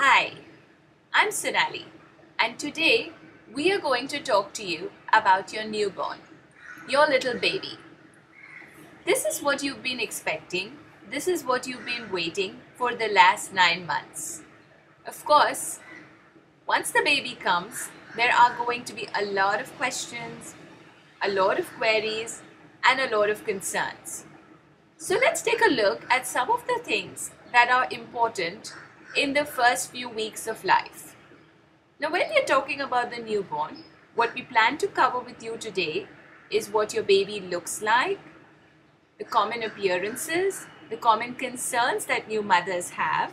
Hi, I'm Sonali, and today we are going to talk to you about your newborn, your little baby. This is what you've been expecting, this is what you've been waiting for the last 9 months. Of course, once the baby comes, there are going to be a lot of questions, a lot of queries, and a lot of concerns. So let's take a look at some of the things that are important in the first few weeks of life. Now, when we're talking about the newborn, what we plan to cover with you today is what your baby looks like, the common appearances, the common concerns that new mothers have.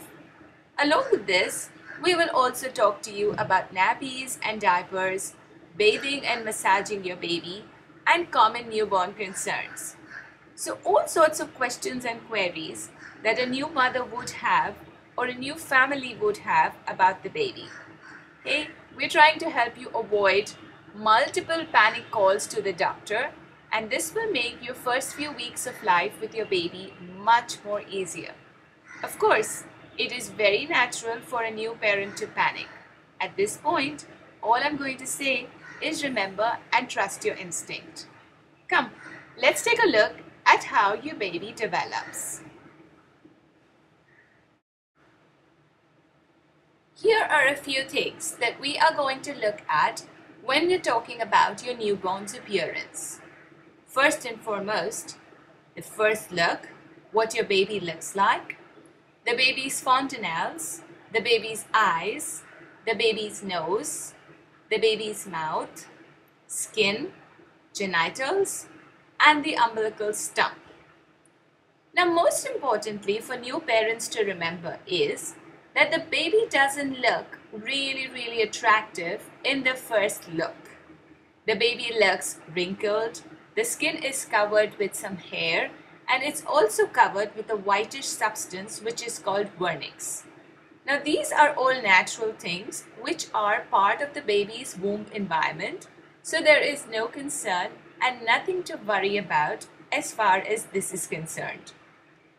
Along with this, we will also talk to you about nappies and diapers, bathing and massaging your baby, and common newborn concerns. So all sorts of questions and queries that a new mother would have or a new family would have about the baby. Hey, we're trying to help you avoid multiple panic calls to the doctor, and this will make your first few weeks of life with your baby much more easier. Of course, it is very natural for a new parent to panic. At this point, all I'm going to say is remember and trust your instinct. Come, let's take a look at how your baby develops. Here are a few things that we are going to look at when we're talking about your newborn's appearance. First and foremost, the first look, what your baby looks like, the baby's fontanelles, the baby's eyes, the baby's nose, the baby's mouth, skin, genitals, and the umbilical stump. Now, most importantly for new parents to remember is that the baby doesn't look really attractive in the first look. The baby looks wrinkled, the skin is covered with some hair, and it's also covered with a whitish substance which is called vernix. Now, these are all natural things which are part of the baby's womb environment, so there is no concern and nothing to worry about as far as this is concerned.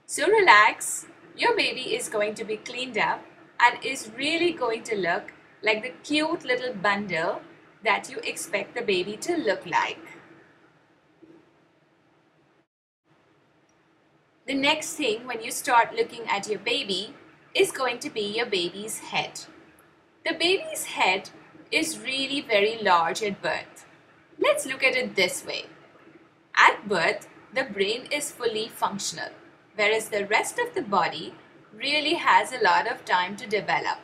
So relax, your baby is going to be cleaned up and is really going to look like the cute little bundle that you expect the baby to look like. The next thing when you start looking at your baby is going to be your baby's head. The baby's head is really very large at birth. Let's look at it this way. At birth, the brain is fully functional, whereas the rest of the body really has a lot of time to develop.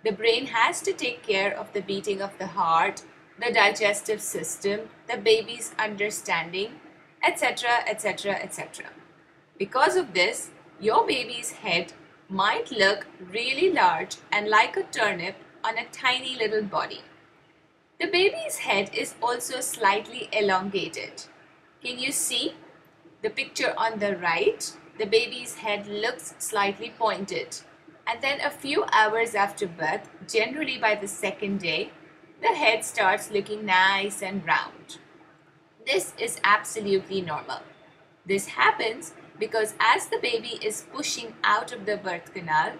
The brain has to take care of the beating of the heart, the digestive system, the baby's understanding, etc., etc., etc. Because of this, your baby's head might look really large and like a turnip on a tiny little body. The baby's head is also slightly elongated. Can you see? The picture on the right, the baby's head looks slightly pointed. And then a few hours after birth, generally by the second day, the head starts looking nice and round. This is absolutely normal. This happens because as the baby is pushing out of the birth canal,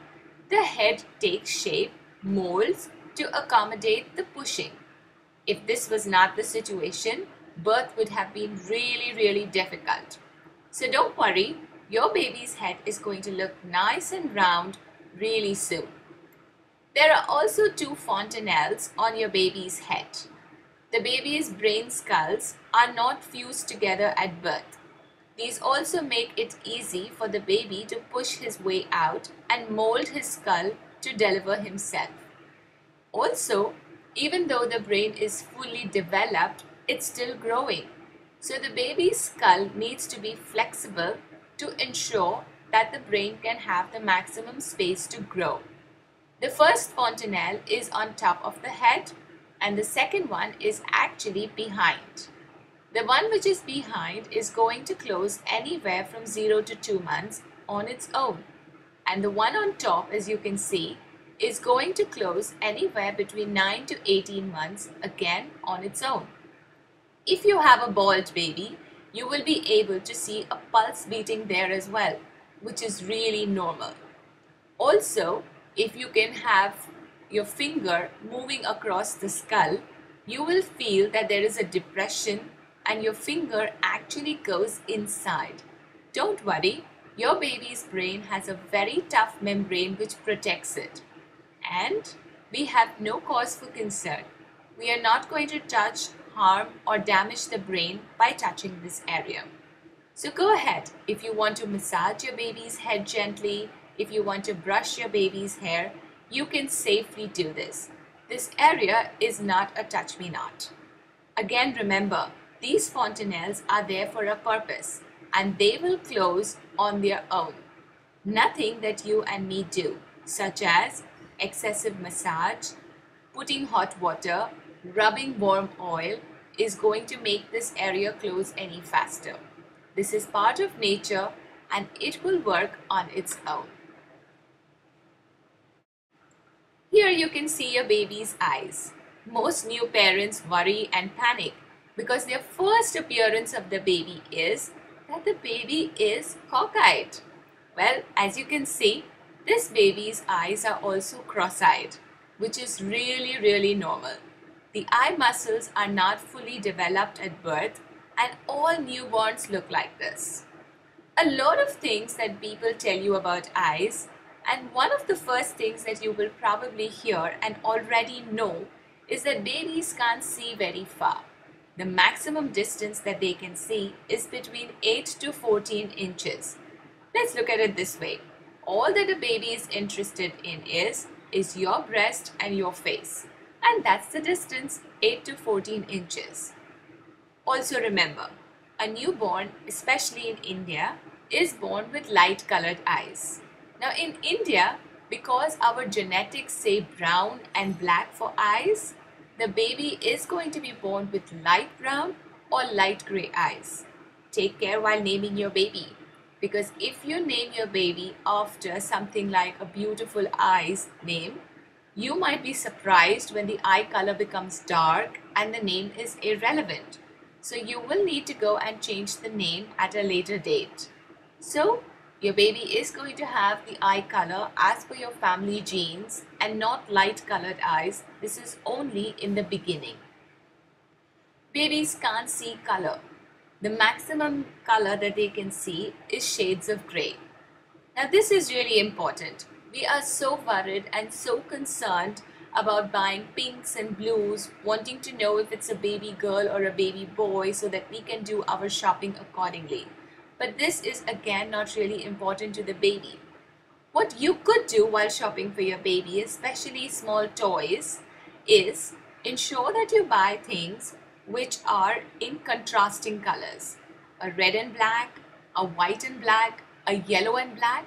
the head takes shape, molds to accommodate the pushing. If this was not the situation, birth would have been really difficult. So don't worry, your baby's head is going to look nice and round really soon. There are also two fontanelles on your baby's head. The baby's brain skulls are not fused together at birth. These also make it easy for the baby to push his way out and mold his skull to deliver himself. Also, even though the brain is fully developed, it's still growing. So the baby's skull needs to be flexible to ensure that the brain can have the maximum space to grow. The first fontanelle is on top of the head and the second one is actually behind. The one which is behind is going to close anywhere from 0 to 2 months on its own. And the one on top, as you can see, is going to close anywhere between 9 to 18 months again on its own. If you have a bald baby, you will be able to see a pulse beating there as well, which is really normal. Also, if you can have your finger moving across the skull, you will feel that there is a depression and your finger actually goes inside. Don't worry, your baby's brain has a very tough membrane which protects it. And we have no cause for concern. We are not going to touch, harm or damage the brain by touching this area. So go ahead, if you want to massage your baby's head gently, if you want to brush your baby's hair, you can safely do this. This area is not a touch me not. Again, remember, these fontanelles are there for a purpose and they will close on their own. Nothing that you and me do, such as excessive massage, putting hot water, rubbing warm oil, is going to make this area close any faster. This is part of nature and it will work on its own. Here you can see your baby's eyes. Most new parents worry and panic because their first appearance of the baby is that the baby is cockeyed. Well, as you can see, this baby's eyes are also cross-eyed, which is really normal. The eye muscles are not fully developed at birth and all newborns look like this. A lot of things that people tell you about eyes, and one of the first things that you will probably hear and already know is that babies can't see very far. The maximum distance that they can see is between 8 to 14 inches. Let's look at it this way. All that a baby is interested in is your breast and your face. And that's the distance, 8 to 14 inches. Also remember, a newborn, especially in India, is born with light colored eyes. Now in India, because our genetics say brown and black for eyes, the baby is going to be born with light brown or light gray eyes. Take care while naming your baby, because if you name your baby after something like a beautiful eyes name, you might be surprised when the eye color becomes dark and the name is irrelevant. So you will need to go and change the name at a later date. So your baby is going to have the eye color as per your family genes and not light colored eyes. This is only in the beginning. Babies can't see color. The maximum color that they can see is shades of gray. Now this is really important. We are so worried and so concerned about buying pinks and blues, wanting to know if it's a baby girl or a baby boy so that we can do our shopping accordingly. But this is again not really important to the baby. What you could do while shopping for your baby, especially small toys, is ensure that you buy things which are in contrasting colors. A red and black, a white and black, a yellow and black.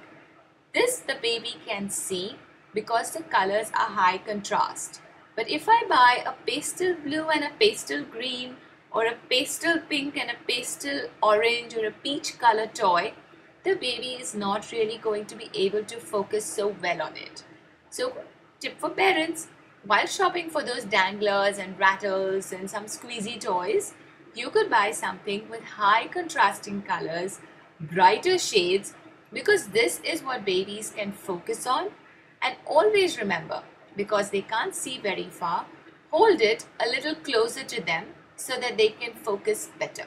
This the baby can see because the colors are high contrast. But if I buy a pastel blue and a pastel green, or a pastel pink and a pastel orange or a peach color toy, the baby is not really going to be able to focus so well on it. So tip for parents, while shopping for those danglers and rattles and some squeezy toys, you could buy something with high contrasting colors, brighter shades, because this is what babies can focus on. And always remember, because they can't see very far, hold it a little closer to them so that they can focus better.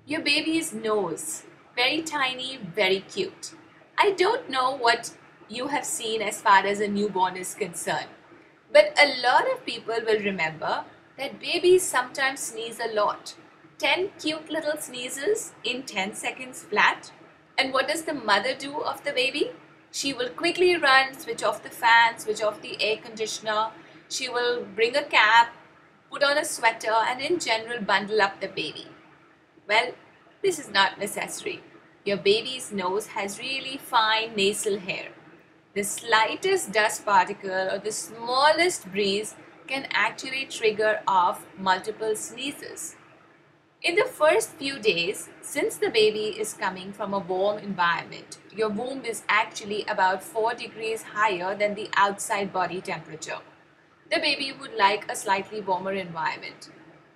Your baby's nose, very tiny, very cute. I don't know what you have seen as far as a newborn is concerned, but a lot of people will remember that babies sometimes sneeze a lot. 10 cute little sneezes in 10 seconds flat. And what does the mother do of the baby? She will quickly run, switch off the fan, switch off the air conditioner. She will bring a cap, put on a sweater, and in general bundle up the baby. Well, this is not necessary. Your baby's nose has really fine nasal hair. The slightest dust particle or the smallest breeze can actually trigger off multiple sneezes. In the first few days, since the baby is coming from a warm environment, your womb is actually about 4 degrees higher than the outside body temperature. The baby would like a slightly warmer environment.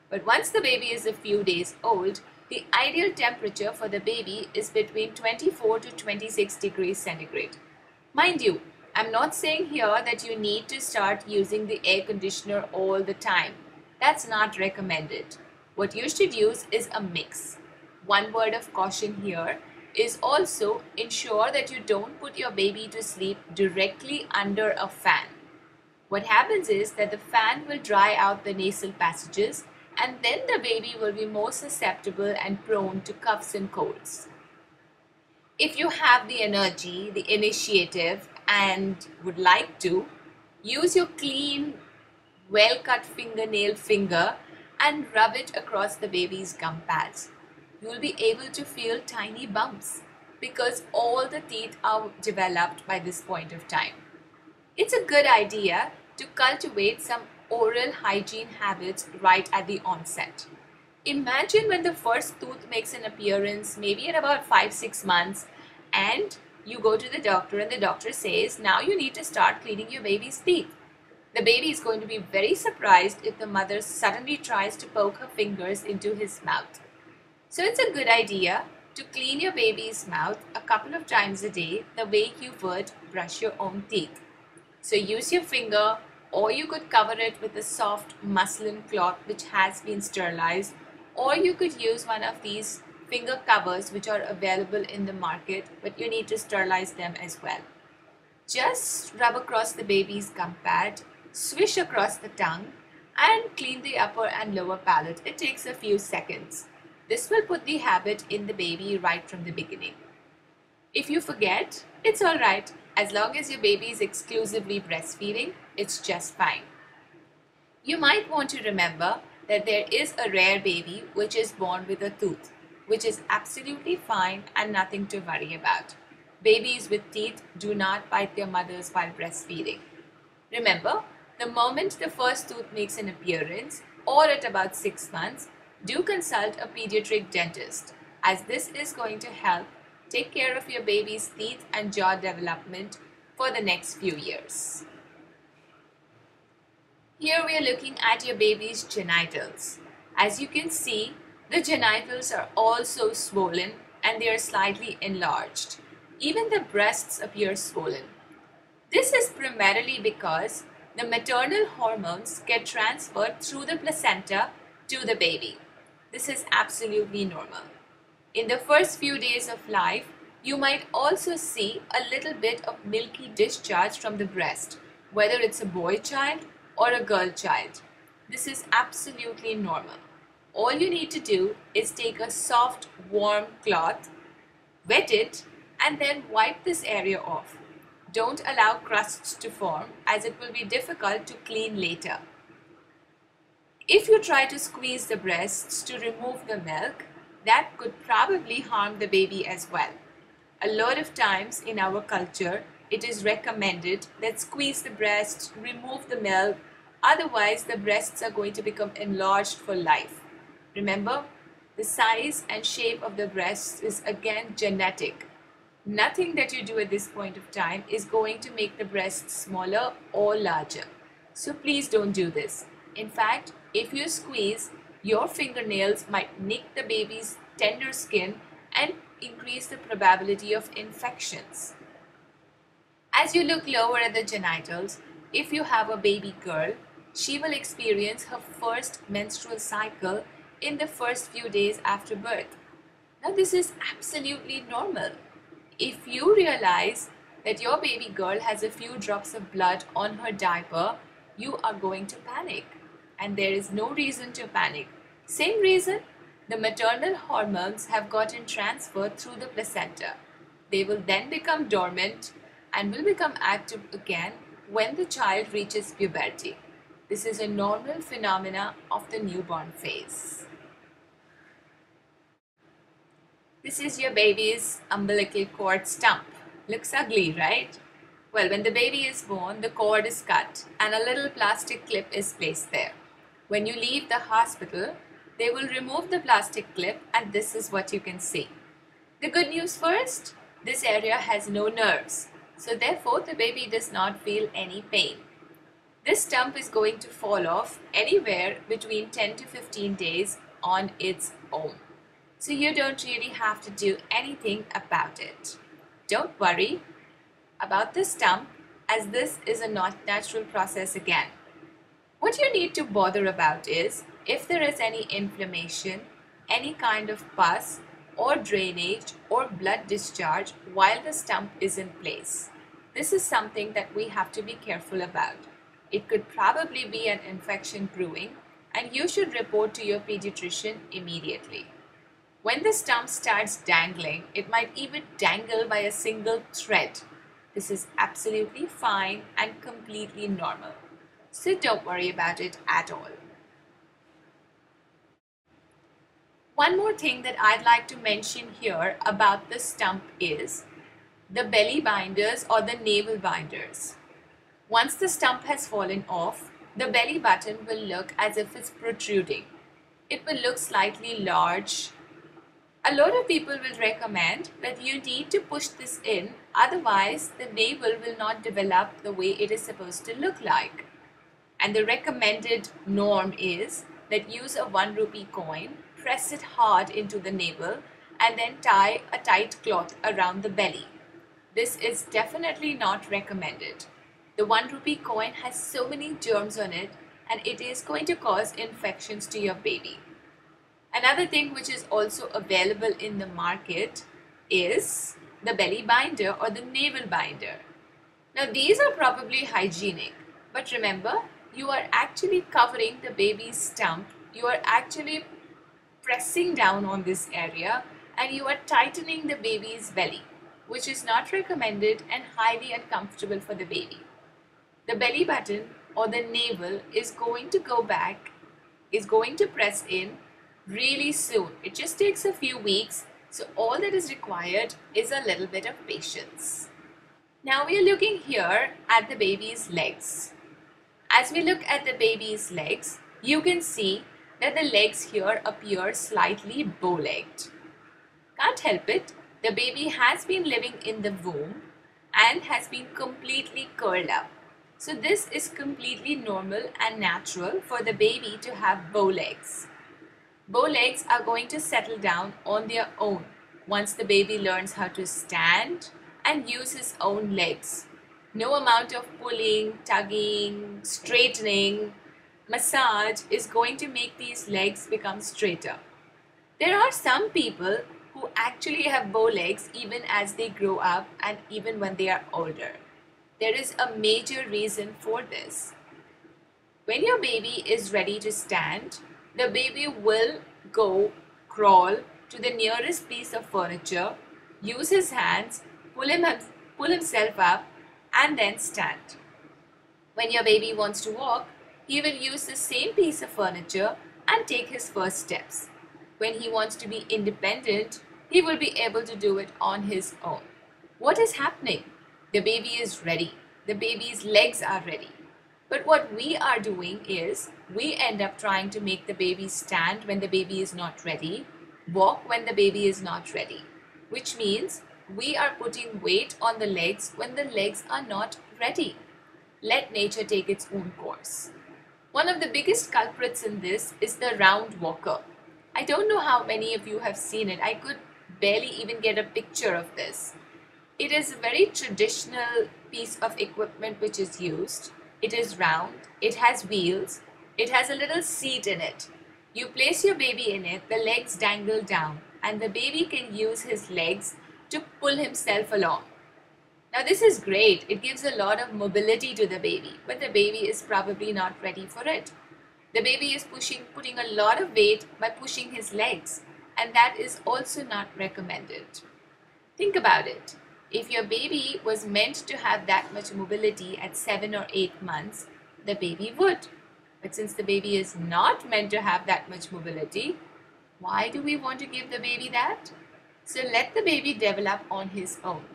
But once the baby is a few days old, the ideal temperature for the baby is between 24 to 26 degrees centigrade. Mind you, I'm not saying here that you need to start using the air conditioner all the time. That's not recommended. What you should use is a mix. One word of caution here is also ensure that you don't put your baby to sleep directly under a fan. What happens is that the fan will dry out the nasal passages and then the baby will be more susceptible and prone to coughs and colds. If you have the energy, the initiative, and would like to, use your clean, well-cut fingernail finger and rub it across the baby's gum pads. You will be able to feel tiny bumps because all the teeth are developed by this point of time. It's a good idea to cultivate some oral hygiene habits right at the onset. Imagine when the first tooth makes an appearance, maybe at about 5-6 months, and you go to the doctor and the doctor says, now you need to start cleaning your baby's teeth. The baby is going to be very surprised if the mother suddenly tries to poke her fingers into his mouth. So it's a good idea to clean your baby's mouth a couple of times a day the way you would brush your own teeth. So use your finger, or you could cover it with a soft muslin cloth which has been sterilized, or you could use one of these finger covers which are available in the market, but you need to sterilize them as well. Just rub across the baby's gum pad, swish across the tongue, and clean the upper and lower palate. It takes a few seconds. This will put the habit in the baby right from the beginning. If you forget, it's alright. As long as your baby is exclusively breastfeeding, it's just fine. You might want to remember that there is a rare baby which is born with a tooth, which is absolutely fine and nothing to worry about. Babies with teeth do not bite their mothers while breastfeeding. Remember, the moment the first tooth makes an appearance, or at about 6 months, do consult a pediatric dentist, as this is going to help take care of your baby's teeth and jaw development for the next few years. Here we are looking at your baby's genitals. As you can see, the genitals are also swollen and they are slightly enlarged. Even the breasts appear swollen. This is primarily because the maternal hormones get transferred through the placenta to the baby. This is absolutely normal. In the first few days of life, you might also see a little bit of milky discharge from the breast, whether it's a boy child or a girl child. This is absolutely normal. All you need to do is take a soft, warm cloth, wet it, and then wipe this area off. Don't allow crusts to form, as it will be difficult to clean later. If you try to squeeze the breasts to remove the milk, that could probably harm the baby as well. A lot of times in our culture, it is recommended that squeeze the breasts, remove the milk, otherwise the breasts are going to become enlarged for life. Remember, the size and shape of the breasts is again genetic. Nothing that you do at this point of time is going to make the breasts smaller or larger. So please don't do this. In fact, if you squeeze, your fingernails might nick the baby's tender skin and increase the probability of infections. As you look lower at the genitals, if you have a baby girl, she will experience her first menstrual cycle in the first few days after birth. Now this is absolutely normal. If you realize that your baby girl has a few drops of blood on her diaper, you are going to panic. And there is no reason to panic. Same reason, the maternal hormones have gotten transferred through the placenta. They will then become dormant and will become active again when the child reaches puberty. This is a normal phenomena of the newborn phase. This is your baby's umbilical cord stump. Looks ugly, right? Well, when the baby is born, the cord is cut and a little plastic clip is placed there. When you leave the hospital, they will remove the plastic clip and this is what you can see. The good news first, this area has no nerves, so therefore the baby does not feel any pain. This stump is going to fall off anywhere between 10 to 15 days on its own. So you don't really have to do anything about it. Don't worry. about the stump, as this is a not natural process again. What you need to bother about is if there is any inflammation, any kind of pus or drainage or blood discharge while the stump is in place. This is something that we have to be careful about. It could probably be an infection brewing, and you should report to your pediatrician immediately. When the stump starts dangling, it might even dangle by a single thread. This is absolutely fine and completely normal. So don't worry about it at all. One more thing that I'd like to mention here about the stump is the belly binders or the navel binders. Once the stump has fallen off, the belly button will look as if it's protruding. It will look slightly large. A lot of people will recommend that you need to push this in, otherwise the navel will not develop the way it is supposed to look like. And the recommended norm is that use a 1 rupee coin, press it hard into the navel, and then tie a tight cloth around the belly. This is definitely not recommended. The 1 rupee coin has so many germs on it, and it is going to cause infections to your baby. Another thing which is also available in the market is the belly binder or the navel binder. Now these are probably hygienic, but remember, you are actually covering the baby's stump, you are actually pressing down on this area, and you are tightening the baby's belly, which is not recommended and highly uncomfortable for the baby. The belly button or the navel is going to go back, is going to press in really soon. It just takes a few weeks, so all that is required is a little bit of patience. Now we are looking here at the baby's legs. As we look at the baby's legs, you can see that the legs here appear slightly bow-legged. Can't help it, the baby has been living in the womb and has been completely curled up. So this is completely normal and natural for the baby to have bow legs. Bow legs are going to settle down on their own once the baby learns how to stand and use his own legs. No amount of pulling, tugging, straightening, massage is going to make these legs become straighter. There are some people who actually have bow legs even as they grow up and even when they are older. There is a major reason for this. When your baby is ready to stand, the baby will crawl to the nearest piece of furniture, use his hands, pull himself up, and then stand. When your baby wants to walk, he will use the same piece of furniture and take his first steps. When he wants to be independent, he will be able to do it on his own. What is happening? The baby is ready. The baby's legs are ready. But what we are doing is we end up trying to make the baby stand when the baby is not ready, walk when the baby is not ready, which means we are putting weight on the legs when the legs are not ready. Let nature take its own course. One of the biggest culprits in this is the round walker. I don't know how many of you have seen it. I could barely even get a picture of this. It is a very traditional piece of equipment which is used. It is round, it has wheels, it has a little seat in it. You place your baby in it, the legs dangle down, and the baby can use his legs to pull himself along. Now this is great, it gives a lot of mobility to the baby, but the baby is probably not ready for it. The baby is putting a lot of weight by pushing his legs, and that is also not recommended. Think about it. If your baby was meant to have that much mobility at 7 or 8 months, the baby would. But since the baby is not meant to have that much mobility, why do we want to give the baby that? So let the baby develop on his own.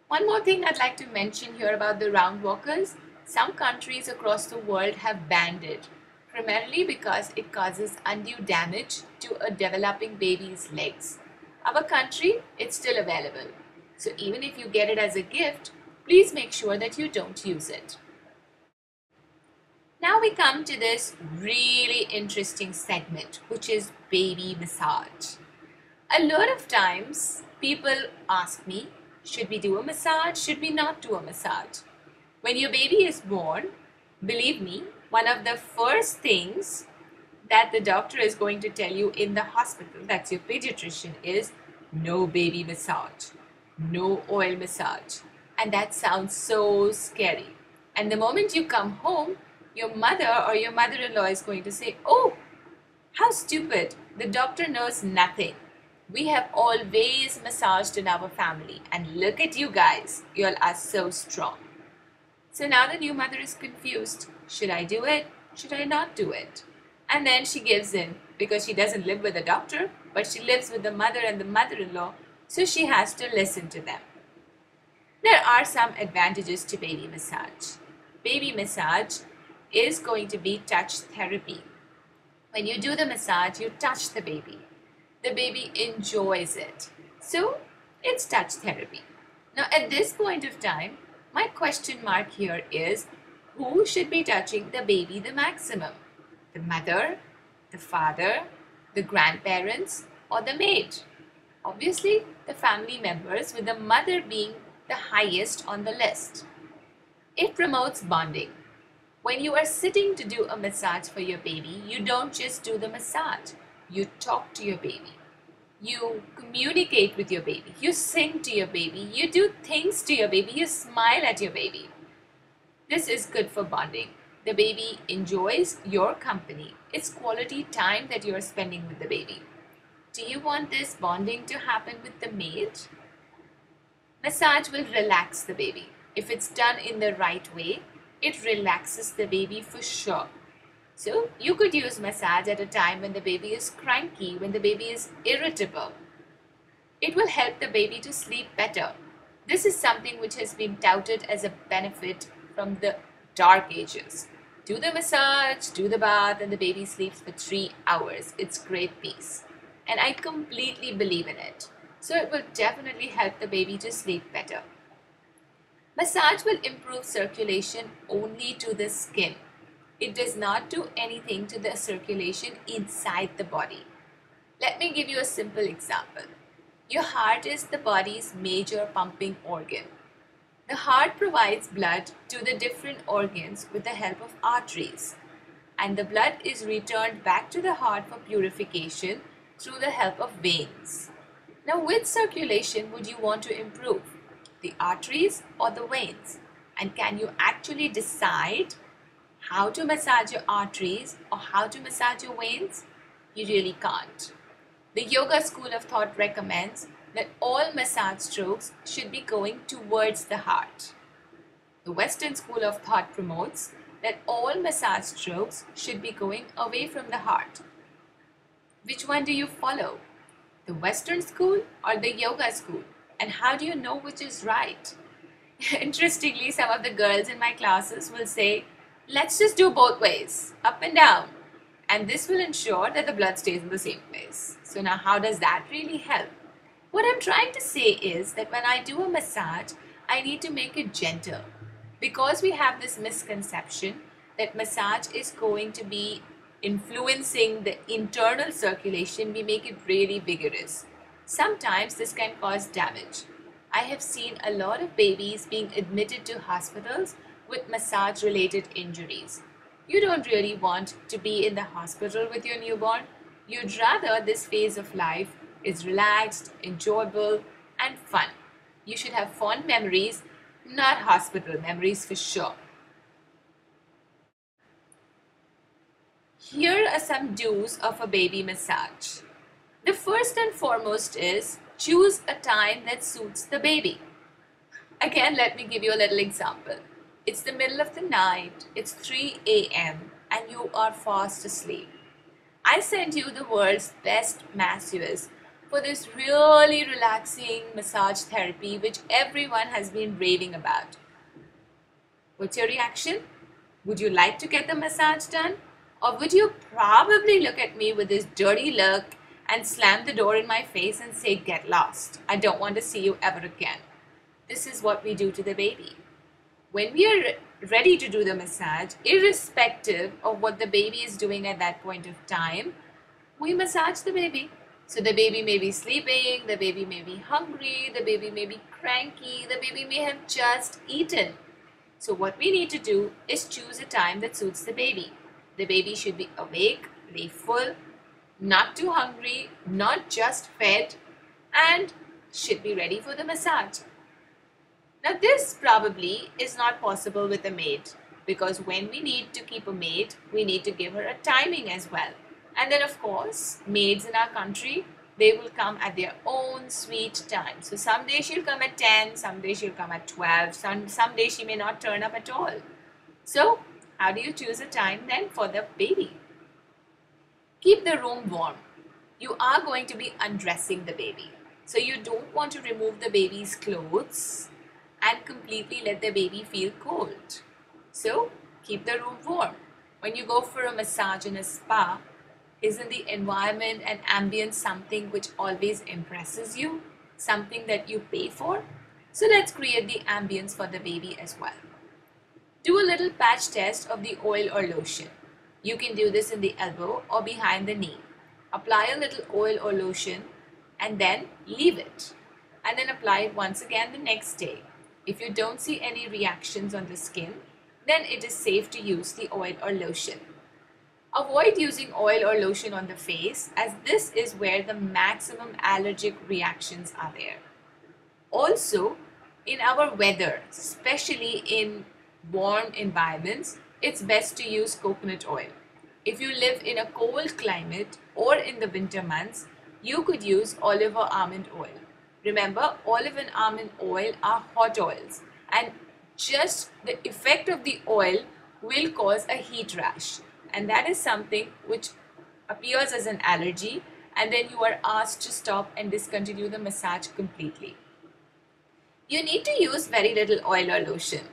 One more thing I'd like to mention here about the round walkers. Some countries across the world have banned it, primarily because it causes undue damage to a developing baby's legs. Our country, it's still available. So even if you get it as a gift, please make sure that you don't use it. Now we come to this really interesting segment, which is baby massage. A lot of times people ask me, Should we do a massage? Should we not do a massage? When your baby is born, believe me, one of the first things that the doctor is going to tell you in the hospital, that's your pediatrician, is no baby massage, no oil massage. And that sounds so scary. And the moment you come home, your mother or your mother-in-law is going to say, oh, how stupid, the doctor knows nothing. We have always massaged in our family, and look at you guys, you all are so strong. So now the new mother is confused. Should I do it? Should I not do it? And then she gives in because she doesn't live with a doctor, but she lives with the mother and the mother-in-law, so she has to listen to them. There are some advantages to baby massage. Baby massage is going to be touch therapy. When you do the massage, you touch the baby. The baby enjoys it. So it's touch therapy. Now at this point of time, my question mark here is, who should be touching the baby the maximum? The mother, the father, the grandparents, or the maid? Obviously, the family members, with the mother being the highest on the list. It promotes bonding. When you are sitting to do a massage for your baby, you don't just do the massage. You talk to your baby. You communicate with your baby. You sing to your baby. You do things to your baby. You smile at your baby. This is good for bonding. The baby enjoys your company. It's quality time that you are spending with the baby. Do you want this bonding to happen with the maid? Massage will relax the baby. If it's done in the right way, it relaxes the baby for sure. So you could use massage at a time when the baby is cranky, when the baby is irritable. It will help the baby to sleep better. This is something which has been touted as a benefit from the dark ages. Do the massage, do the bath, and the baby sleeps for 3 hours. It's great peace. And I completely believe in it. So it will definitely help the baby to sleep better. Massage will improve circulation only to the skin. It does not do anything to the circulation inside the body. Let me give you a simple example. Your heart is the body's major pumping organ. The heart provides blood to the different organs with the help of arteries, and the blood is returned back to the heart for purification through the help of veins. Now, which circulation would you want to improve? The arteries or the veins? And can you actually decide how to massage your arteries or how to massage your veins? You really can't. The Yoga School of Thought recommends that all massage strokes should be going towards the heart. The Western School of Thought promotes that all massage strokes should be going away from the heart. Which one do you follow? The Western school or the Yoga school? And how do you know which is right? Interestingly, some of the girls in my classes will say, let's just do both ways, up and down. And this will ensure that the blood stays in the same place. So now how does that really help? What I'm trying to say is that when I do a massage, I need to make it gentle. Because we have this misconception that massage is going to be influencing the internal circulation, we make it really vigorous. Sometimes this can cause damage. I have seen a lot of babies being admitted to hospitals with massage-related injuries. You don't really want to be in the hospital with your newborn. You'd rather this phase of life is relaxed, enjoyable, and fun. You should have fond memories, not hospital memories for sure. Here are some do's of a baby massage. The first and foremost is choose a time that suits the baby. Again, let me give you a little example. It's the middle of the night, it's 3 a.m. and you are fast asleep. I send you the world's best masseurs for this really relaxing massage therapy which everyone has been raving about. What's your reaction? Would you like to get the massage done? Or would you probably look at me with this dirty look and slam the door in my face and say, get lost. I don't want to see you ever again. This is what we do to the baby. When we are ready to do the massage, irrespective of what the baby is doing at that point of time, we massage the baby. So the baby may be sleeping, the baby may be hungry, the baby may be cranky, the baby may have just eaten. So what we need to do is choose a time that suits the baby. The baby should be awake, playful, not too hungry, not just fed, and should be ready for the massage. Now this probably is not possible with a maid, because when we need to keep a maid, we need to give her a timing as well. And then of course, maids in our country, they will come at their own sweet time. So someday she'll come at 10, someday she'll come at 12, someday she may not turn up at all. So how do you choose a time then for the baby? Keep the room warm. You are going to be undressing the baby. So you don't want to remove the baby's clothes and completely let the baby feel cold. So keep the room warm. When you go for a massage in a spa, isn't the environment and ambience something which always impresses you? Something that you pay for? So let's create the ambience for the baby as well. Do a little patch test of the oil or lotion. You can do this in the elbow or behind the knee. Apply a little oil or lotion and then leave it. And then apply it once again the next day. If you don't see any reactions on the skin, then it is safe to use the oil or lotion. Avoid using oil or lotion on the face, as this is where the maximum allergic reactions are there. Also, in our weather, especially in warm environments, it's best to use coconut oil. If you live in a cold climate or in the winter months, you could use olive or almond oil. Remember, olive and almond oil are hot oils, and just the effect of the oil will cause a heat rash. And that is something which appears as an allergy, and then you are asked to stop and discontinue the massage completely. You need to use very little oil or lotion.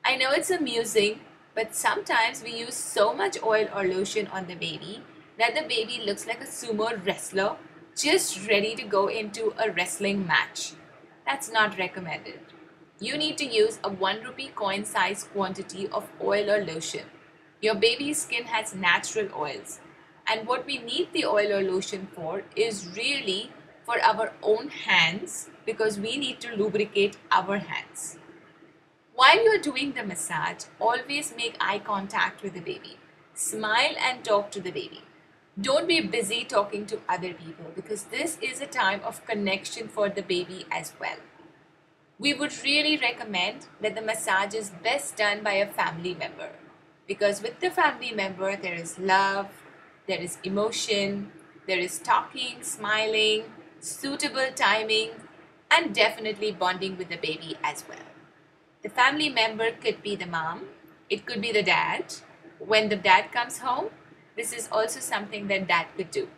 I know it's amusing, but sometimes we use so much oil or lotion on the baby that the baby looks like a sumo wrestler just ready to go into a wrestling match. That's not recommended. You need to use a 1 rupee coin size quantity of oil or lotion. Your baby's skin has natural oils, and what we need the oil or lotion for is really for our own hands, because we need to lubricate our hands. While you're doing the massage, always make eye contact with the baby. Smile and talk to the baby. Don't be busy talking to other people, because this is a time of connection for the baby as well. We would really recommend that the massage is best done by a family member, because with the family member there is love, there is emotion, there is talking, smiling, suitable timing, and definitely bonding with the baby as well. The family member could be the mom, it could be the dad. When the dad comes home, this is also something that dad could do.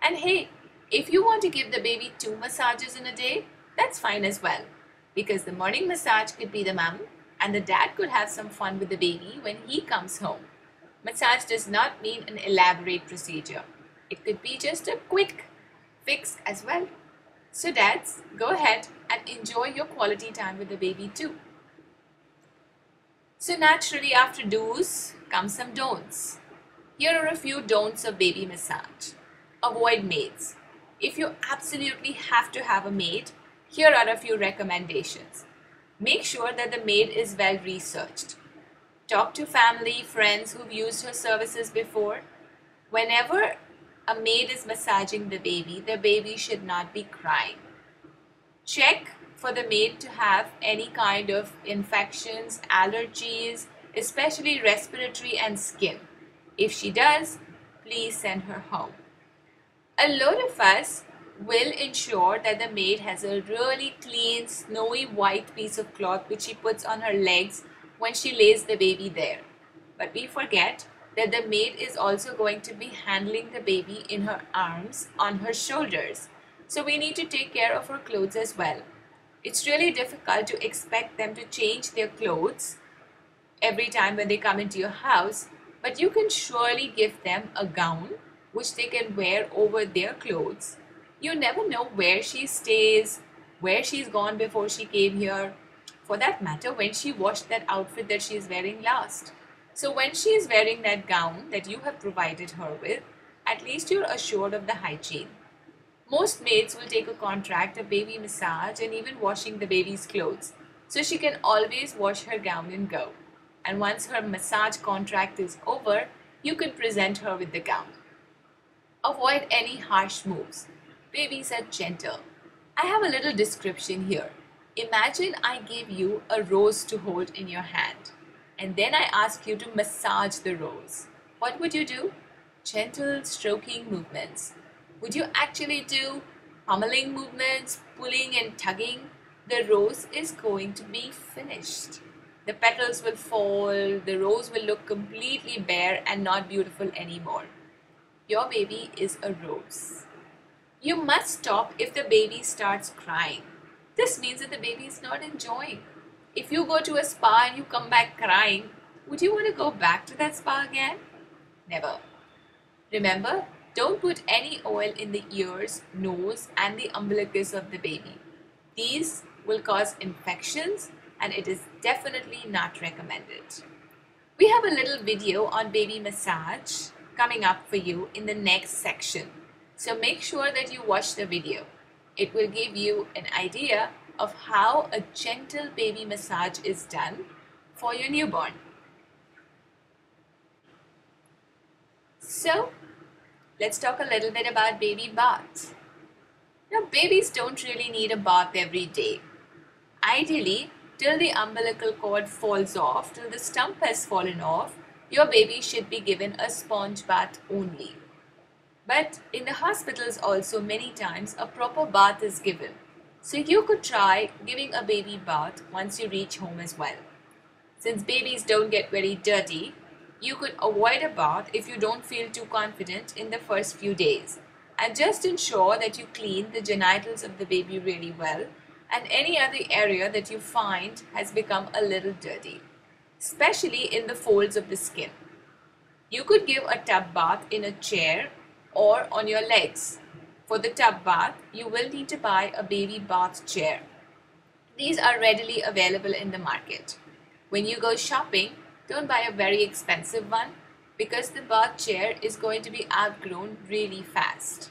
And hey, if you want to give the baby 2 massages in a day, that's fine as well, because the morning massage could be the mom, and the dad could have some fun with the baby when he comes home. Massage does not mean an elaborate procedure. It could be just a quick fix as well. So dads, go ahead and enjoy your quality time with the baby too. So naturally, after do's come some don'ts. Here are a few don'ts of baby massage. Avoid maids. If you absolutely have to have a maid, here are a few recommendations. Make sure that the maid is well researched. Talk to family, friends who've used her services before. Whenever a maid is massaging the baby should not be crying. Check for the maid to have any kind of infections, allergies, especially respiratory and skin. If she does, please send her home. A lot of us will ensure that the maid has a really clean, snowy white piece of cloth which she puts on her legs when she lays the baby there. But we forget that the maid is also going to be handling the baby in her arms, on her shoulders. So we need to take care of her clothes as well. It's really difficult to expect them to change their clothes every time when they come into your house, but you can surely give them a gown which they can wear over their clothes. You never know where she stays, where she's gone before she came here, for that matter when she washed that outfit that she is wearing last. So when she is wearing that gown that you have provided her with, at least you're assured of the hygiene. Most maids will take a contract of baby massage and even washing the baby's clothes, so she can always wash her gown and go. And once her massage contract is over, you can present her with the gown. Avoid any harsh moves. Babies are gentle. I have a little description here. Imagine I gave you a rose to hold in your hand, and then I ask you to massage the rose. What would you do? Gentle stroking movements. Would you actually do pummeling movements, pulling and tugging? The rose is going to be finished. The petals will fall, the rose will look completely bare and not beautiful anymore. Your baby is a rose. You must stop if the baby starts crying. This means that the baby is not enjoying. If you go to a spa and you come back crying, would you want to go back to that spa again? Never. Remember, don't put any oil in the ears, nose and the umbilicus of the baby. These will cause infections and it is definitely not recommended. We have a little video on baby massage coming up for you in the next section. So make sure that you watch the video. It will give you an idea of how a gentle baby massage is done for your newborn. So, let's talk a little bit about baby baths. Now, babies don't really need a bath every day. Ideally, till the umbilical cord falls off, till the stump has fallen off, your baby should be given a sponge bath only. But in the hospitals also many times a proper bath is given. So you could try giving a baby bath once you reach home as well. Since babies don't get very dirty, you could avoid a bath if you don't feel too confident in the first few days. And just ensure that you clean the genitals of the baby really well and any other area that you find has become a little dirty, especially in the folds of the skin. You could give a tub bath in a chair or on your legs. For the tub bath, you will need to buy a baby bath chair. These are readily available in the market. When you go shopping, don't buy a very expensive one because the bath chair is going to be outgrown really fast.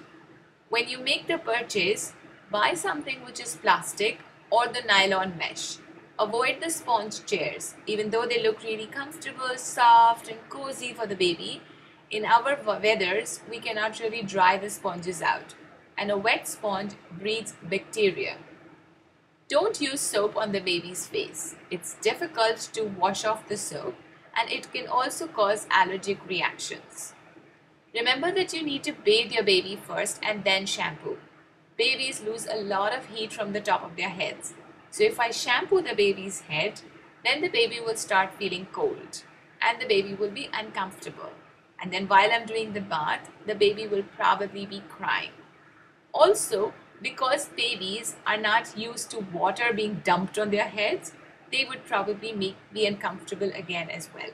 When you make the purchase, buy something which is plastic or the nylon mesh. Avoid the sponge chairs. Even though they look really comfortable, soft and cozy for the baby, in our weathers, we cannot really dry the sponges out. And a wet sponge breeds bacteria. Don't use soap on the baby's face. It's difficult to wash off the soap and it can also cause allergic reactions. Remember that you need to bathe your baby first and then shampoo. Babies lose a lot of heat from the top of their heads. So if I shampoo the baby's head, then the baby will start feeling cold and the baby will be uncomfortable. And then while I'm doing the bath, the baby will probably be crying. Also, because babies are not used to water being dumped on their heads, they would probably be uncomfortable again as well.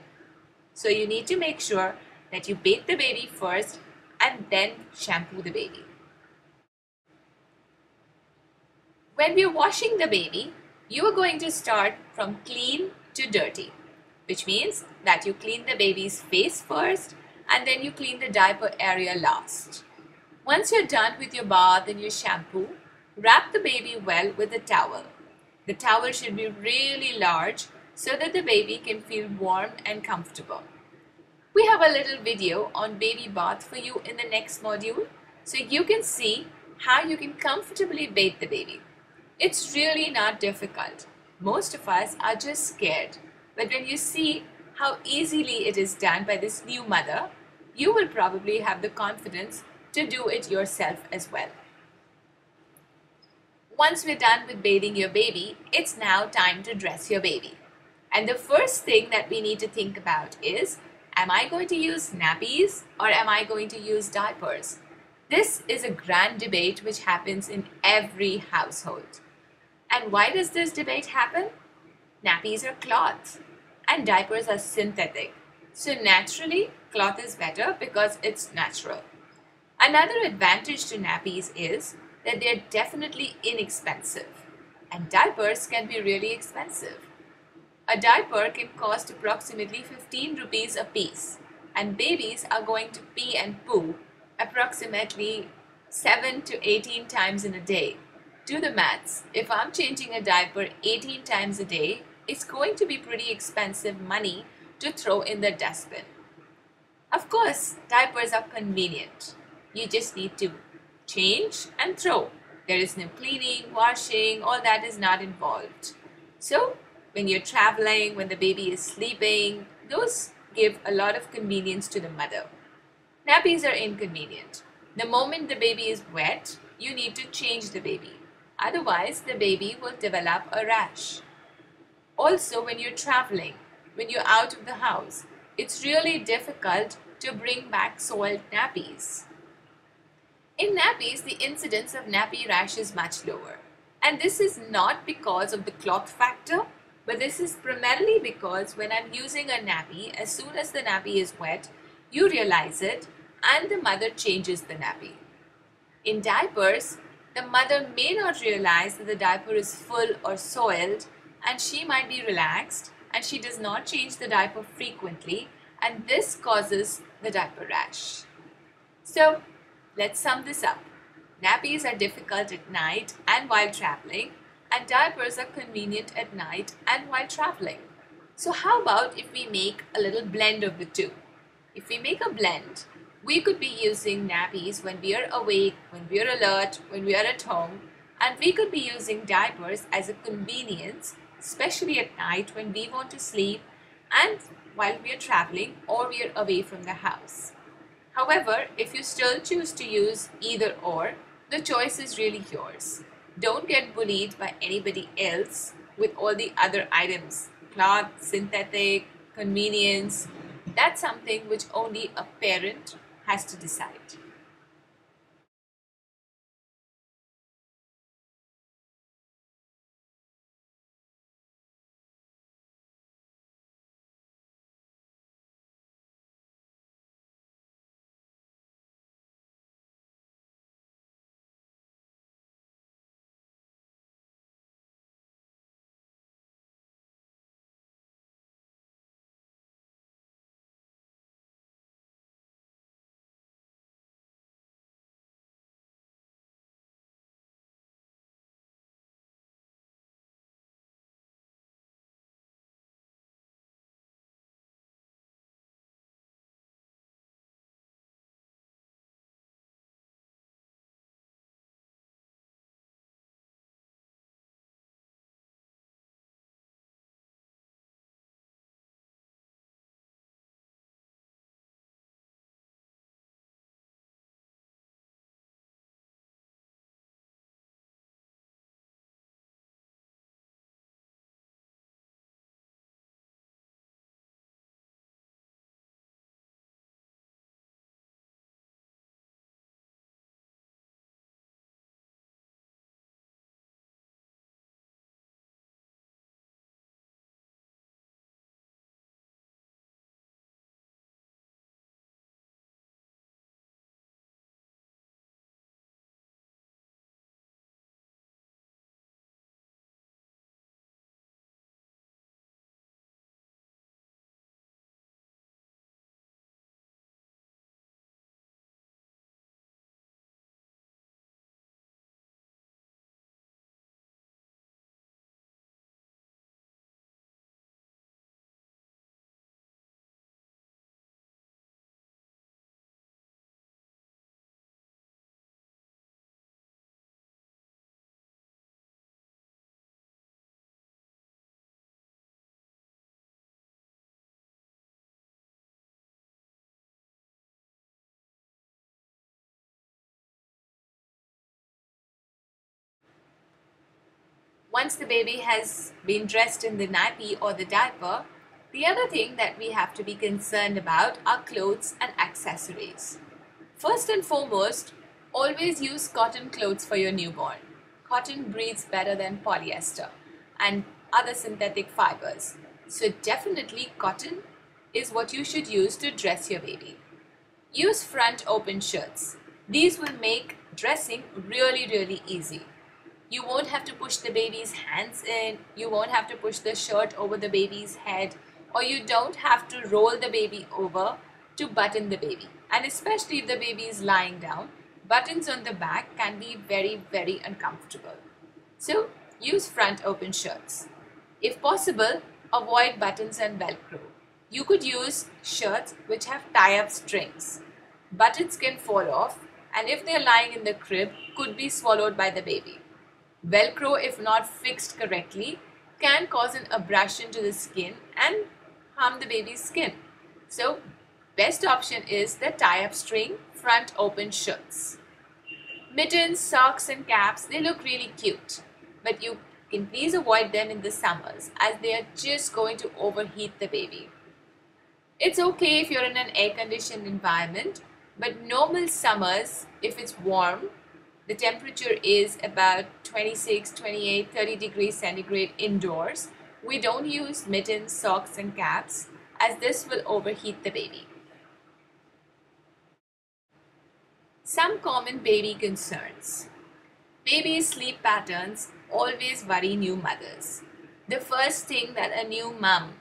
So you need to make sure that you bathe the baby first and then shampoo the baby. When we're washing the baby, you are going to start from clean to dirty, which means that you clean the baby's face first and then you clean the diaper area last. Once you're done with your bath and your shampoo, wrap the baby well with a towel. The towel should be really large so that the baby can feel warm and comfortable. We have a little video on baby bath for you in the next module so you can see how you can comfortably bathe the baby. It's really not difficult. Most of us are just scared, but when you see how easily it is done by this new mother, you will probably have the confidence to do it yourself as well. Once we're done with bathing your baby, it's now time to dress your baby. And the first thing that we need to think about is, am I going to use nappies or am I going to use diapers? This is a grand debate which happens in every household. And why does this debate happen? Nappies are cloth and diapers are synthetic. So naturally, cloth is better because it's natural. Another advantage to nappies is that they're definitely inexpensive and diapers can be really expensive. A diaper can cost approximately 15 rupees a piece and babies are going to pee and poo approximately 7 to 18 times in a day. Do the maths. If I'm changing a diaper 18 times a day, it's going to be pretty expensive money to throw in the dustbin. Of course, diapers are convenient. You just need to change and throw. There is no cleaning, washing, all that is not involved. So, when you're traveling, when the baby is sleeping, those give a lot of convenience to the mother. Nappies are inconvenient. The moment the baby is wet, you need to change the baby. Otherwise, the baby will develop a rash. Also, when you're traveling, when you're out of the house, it's really difficult to bring back soiled nappies. In nappies, the incidence of nappy rash is much lower. And this is not because of the cloth factor, but this is primarily because when I'm using a nappy, as soon as the nappy is wet, you realize it and the mother changes the nappy. In diapers, the mother may not realize that the diaper is full or soiled and she might be relaxed and she does not change the diaper frequently, and this causes the diaper rash. So, let's sum this up. Nappies are difficult at night and while traveling, and diapers are convenient at night and while traveling. So how about if we make a little blend of the two? If we make a blend, we could be using nappies when we are awake, when we are alert, when we are at home, and we could be using diapers as a convenience, especially at night when we want to sleep and while we are traveling or we are away from the house. However, if you still choose to use either or, the choice is really yours. Don't get bullied by anybody else with all the other items, cloth, synthetic, convenience. That's something which only a parent has to decide. Once the baby has been dressed in the nappy or the diaper, the other thing that we have to be concerned about are clothes and accessories. First and foremost, always use cotton clothes for your newborn. Cotton breathes better than polyester and other synthetic fibers. So definitely cotton is what you should use to dress your baby. Use front open shirts. These will make dressing really easy. You won't have to push the baby's hands in, you won't have to push the shirt over the baby's head, or you don't have to roll the baby over to button the baby. And especially if the baby is lying down, Buttons on the back can be very uncomfortable. So use front open shirts. If possible, avoid buttons and Velcro. You could use shirts which have tie-up strings. Buttons can fall off, and if they are lying in the crib, could be swallowed by the baby. Velcro, if not fixed correctly, can cause an abrasion to the skin and harm the baby's skin. So, best option is the tie-up string front open shirts. Mittens, socks and caps, they look really cute, but you can please avoid them in the summers as they are just going to overheat the baby. It's okay if you're in an air-conditioned environment, but normal summers, if it's warm, the temperature is about 26, 28, 30 degrees centigrade indoors. We don't use mittens, socks and caps as this will overheat the baby. Some common baby concerns. Baby sleep patterns always worry new mothers. The first thing that a new mom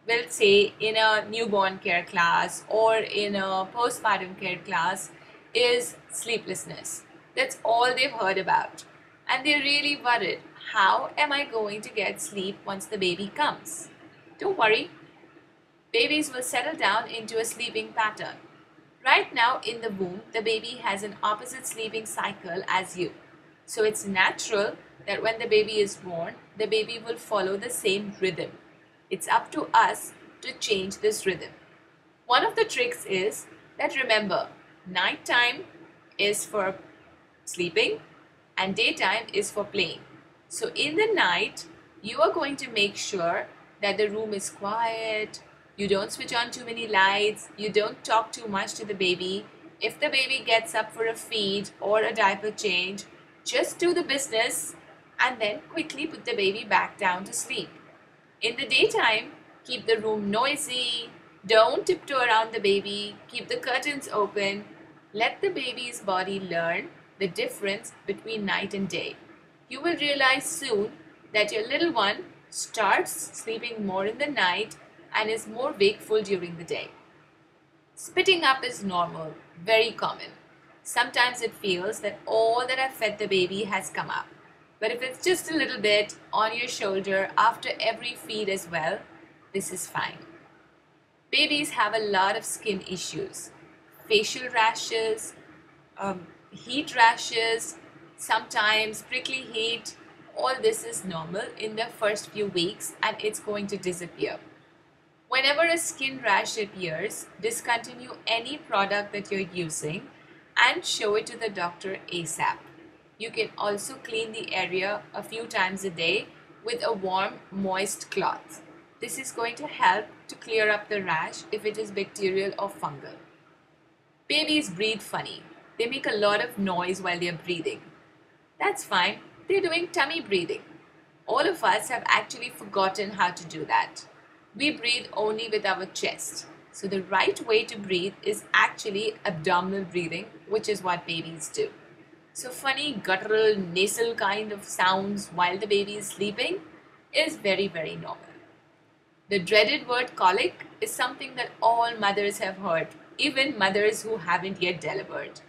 will say in a newborn care class or in a postpartum care class is sleeplessness. That's all they've heard about. And they're really worried. How am I going to get sleep once the baby comes? Don't worry. Babies will settle down into a sleeping pattern. Right now in the womb, the baby has an opposite sleeping cycle as you. So it's natural that when the baby is born, the baby will follow the same rhythm. It's up to us to change this rhythm. One of the tricks is that remember, nighttime is for sleeping and daytime is for playing. So in the night, you are going to make sure that the room is quiet, you don't switch on too many lights, you don't talk too much to the baby. If the baby gets up for a feed or a diaper change, just do the business and then quickly put the baby back down to sleep. In the daytime, keep the room noisy, don't tiptoe around the baby, keep the curtains open, let the baby's body learn the difference between night and day. You will realize soon that your little one starts sleeping more in the night and is more wakeful during the day. Spitting up is normal, very common. Sometimes it feels that all that I've fed the baby has come up. But if it's just a little bit on your shoulder after every feed as well, this is fine. Babies have a lot of skin issues. Facial rashes, heat rashes, sometimes prickly heat. All this is normal in the first few weeks and it's going to disappear. Whenever a skin rash appears, discontinue any product that you're using and show it to the doctor ASAP. You can also clean the area a few times a day with a warm, moist cloth. This is going to help to clear up the rash if it is bacterial or fungal. Babies breathe funny. They make a lot of noise while they're breathing. That's fine. They're doing tummy breathing. All of us have actually forgotten how to do that. We breathe only with our chest. So the right way to breathe is actually abdominal breathing, which is what babies do. So funny guttural nasal kind of sounds while the baby is sleeping is very normal. The dreaded word colic is something that all mothers have heard, even mothers who haven't yet delivered.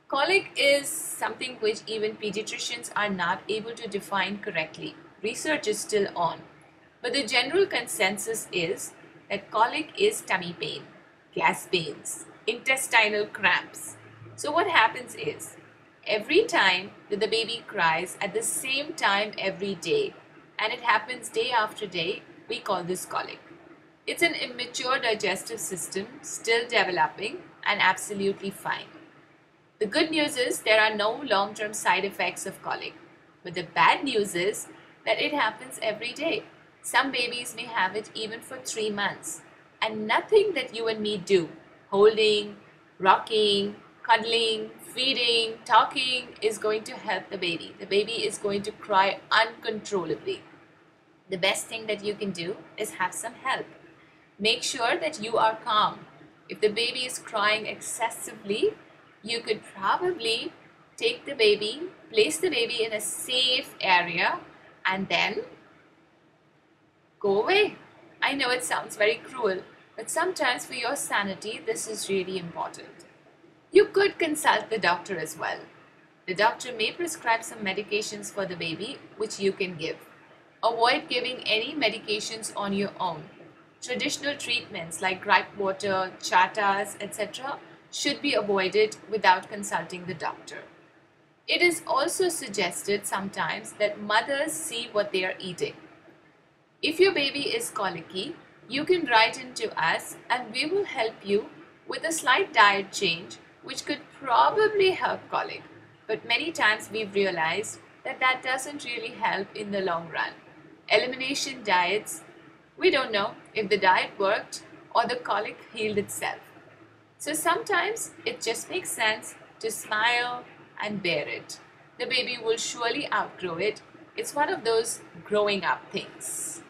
Colic is something which even pediatricians are not able to define correctly. Research is still on. But the general consensus is that colic is tummy pain, gas pains, intestinal cramps. So what happens is, every time that the baby cries at the same time every day, and it happens day after day, we call this colic. It's an immature digestive system, still developing and absolutely fine. The good news is there are no long-term side effects of colic. But the bad news is that it happens every day. Some babies may have it even for 3 months. And nothing that you and me do, holding, rocking, cuddling, feeding, talking, is going to help the baby. The baby is going to cry uncontrollably. The best thing that you can do is have some help. Make sure that you are calm. If the baby is crying excessively, you could probably take the baby, place the baby in a safe area, and then go away. I know it sounds very cruel, but sometimes for your sanity, this is really important. You could consult the doctor as well. The doctor may prescribe some medications for the baby which you can give. Avoid giving any medications on your own. Traditional treatments like gripe water, chatas, etc. should be avoided without consulting the doctor. It is also suggested sometimes that mothers see what they are eating. If your baby is colicky, you can write in to us and we will help you with a slight diet change which could probably help colic. But many times we've realized that that doesn't really help in the long run. Elimination diets, we don't know if the diet worked or the colic healed itself. So sometimes it just makes sense to smile and bear it. The baby will surely outgrow it. It's one of those growing up things.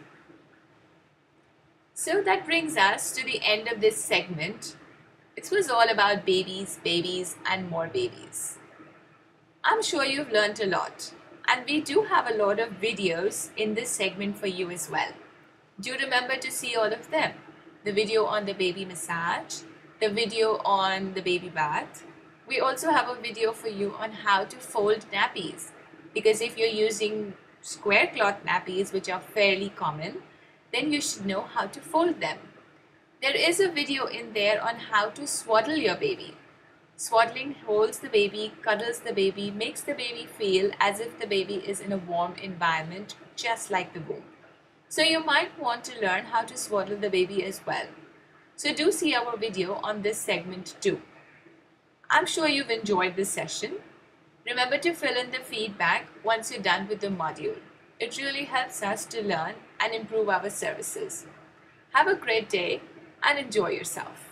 So that brings us to the end of this segment. It was all about babies, babies, and more babies. I'm sure you've learned a lot, and we do have a lot of videos in this segment for you as well. Do remember to see all of them. The video on the baby massage, the video on the baby bath. We also have a video for you on how to fold nappies, because if you're using square cloth nappies, which are fairly common, then you should know how to fold them. There is a video in there on how to swaddle your baby. Swaddling holds the baby, cuddles the baby, makes the baby feel as if the baby is in a warm environment, just like the womb. So you might want to learn how to swaddle the baby as well. So do see our video on this segment too. I'm sure you've enjoyed this session. Remember to fill in the feedback once you're done with the module. It really helps us to learn and improve our services. Have a great day and enjoy yourself.